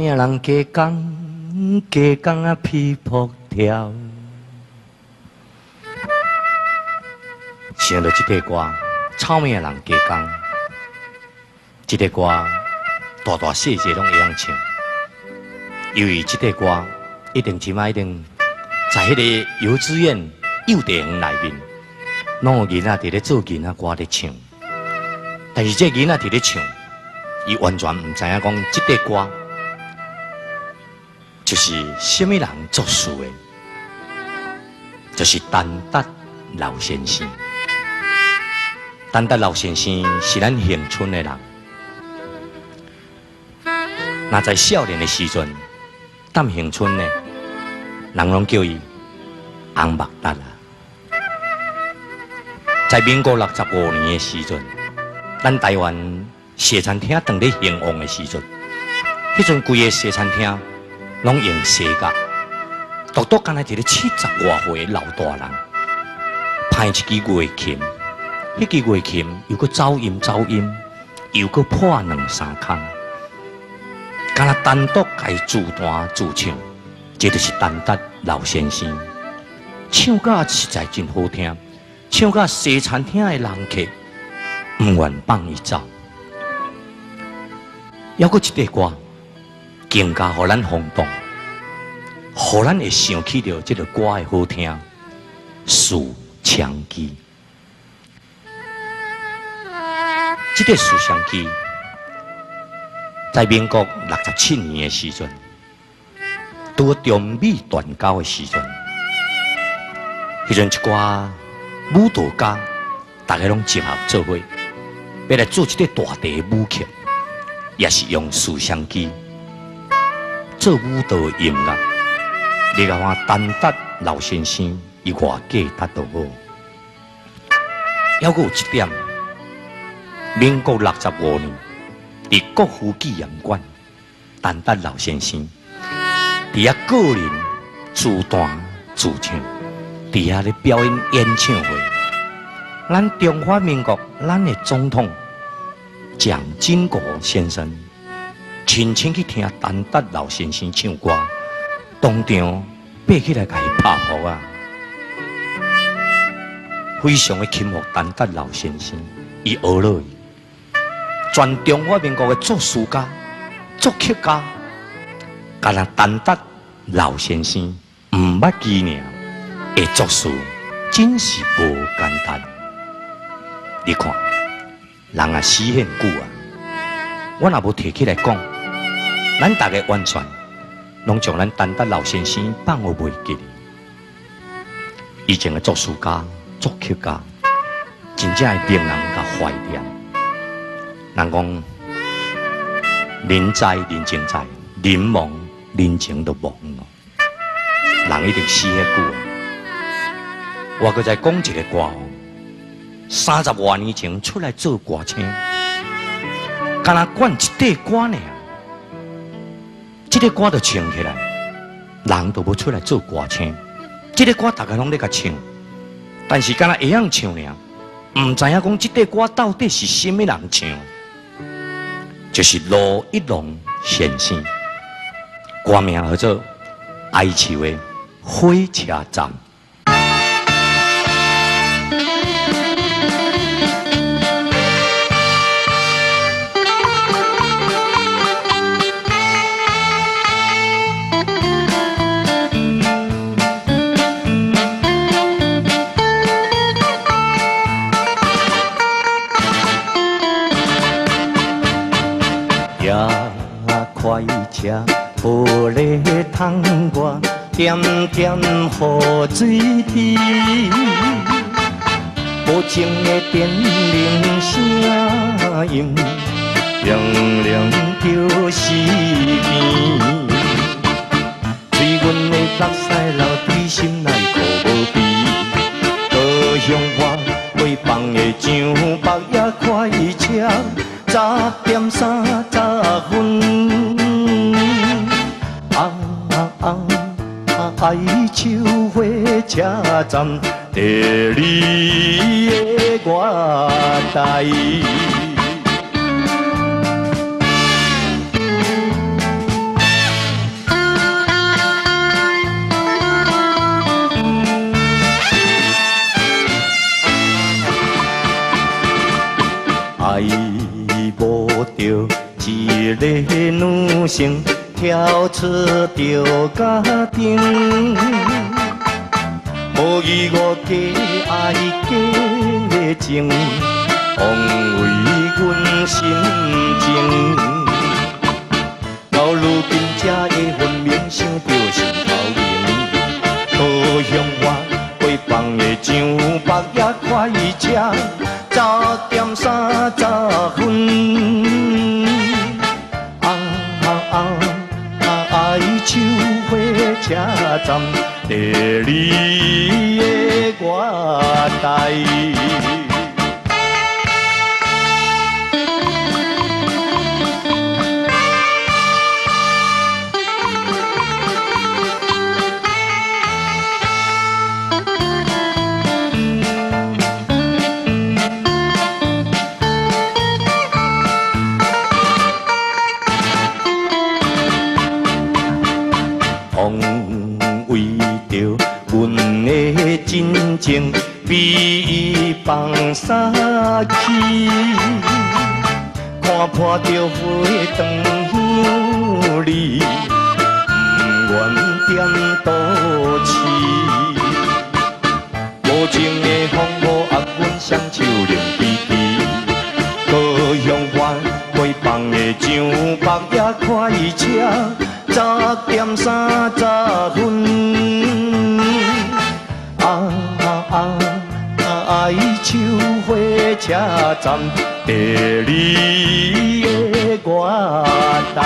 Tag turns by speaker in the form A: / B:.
A: 命人加工啊皮扑跳，唱到这个歌，草命人加工，这个歌大大小小拢会晓唱，由于这个歌一定在迄个幼稚园、幼稚园内面，拢有囡仔伫咧做囡仔歌咧唱，但是这囡仔伫咧唱，伊完全唔知影讲这个歌。 就是什么人作词的？就是陈达老先生。陈达老先生是咱恒春的人。那在少年的时阵，踮恒春呢，人拢叫伊红目达啦。在民国65年的时阵，咱台湾西餐厅当咧兴旺的时阵，迄阵规个西餐厅。 拢用西角，独独干那一个70外岁的老大人，弹一支乐琴，迄支乐琴又搁走音，又搁破2、3空，干那单独家自弹自唱，这就是陈达老先生，唱甲实在真好听，唱甲西餐厅的人客唔愿放伊走。还搁一个歌。 更加互咱轰动，互咱会想起着这个歌的好听，《树墙机》。这个《树墙机》在民国67年的时阵，拄中美断交的时阵，迄阵一寡舞蹈家，大家拢集合做伙，要来做一个大地舞曲，也是用《树墙机》。 做舞蹈音乐，你甲我陈达老先生伊外价达到好。还阁有一点，民国65年，伫国父纪念馆，陈达老先生伫遐个人自弹自唱，伫遐咧表演演唱会。咱中华民国咱的总统蒋经国先生。 亲去听陈达老先生唱歌，当场爬起来甲伊拍鼓啊，非常的钦服陈达老先生，伊学落去，全中华民国的作词家、作曲家，甲咱陈达老先生唔捌纪念的作词，真是无简单。你看，人啊死很久啊，我若无提起来讲。 咱大家完全拢将咱陈达老先生放互袂记哩。以前的作词家、作曲家，真正会令人甲怀念。人讲人在人情在，人亡人情就亡咯。人一定死遐久啊！我搁再讲一个歌哦，30多年前出来做歌星，敢若管一块歌呢。 这个歌就唱起来，人都要出来做歌星。这个歌大家拢在甲唱，但是敢若会晓唱尔，唔知影讲这个歌到底是什么人唱，就是罗一龙先生，歌名叫做《哀愁的火车站》。 快车玻璃窗外，点点雨水滴，无情的电铃声音，凉凉叫思念。催阮的目屎流，对心内苦无比。高雄我回放的上北也快车。 10点30分，哀愁火车站，地理的月台。成跳出着家庭，无义无假爱假情，枉为阮心情。到如今才会分明想着心头明，高雄我回放的上北也快车，早点30分。爱秋火车站，第二的我台。为着阮的真情，被伊放撒去，看破着花灯香里，不愿点倒市。无情的风雨压阮双手冷吱吱，高雄湾回放的上北也快车。早点30分，爱秋火车站，第二的我台。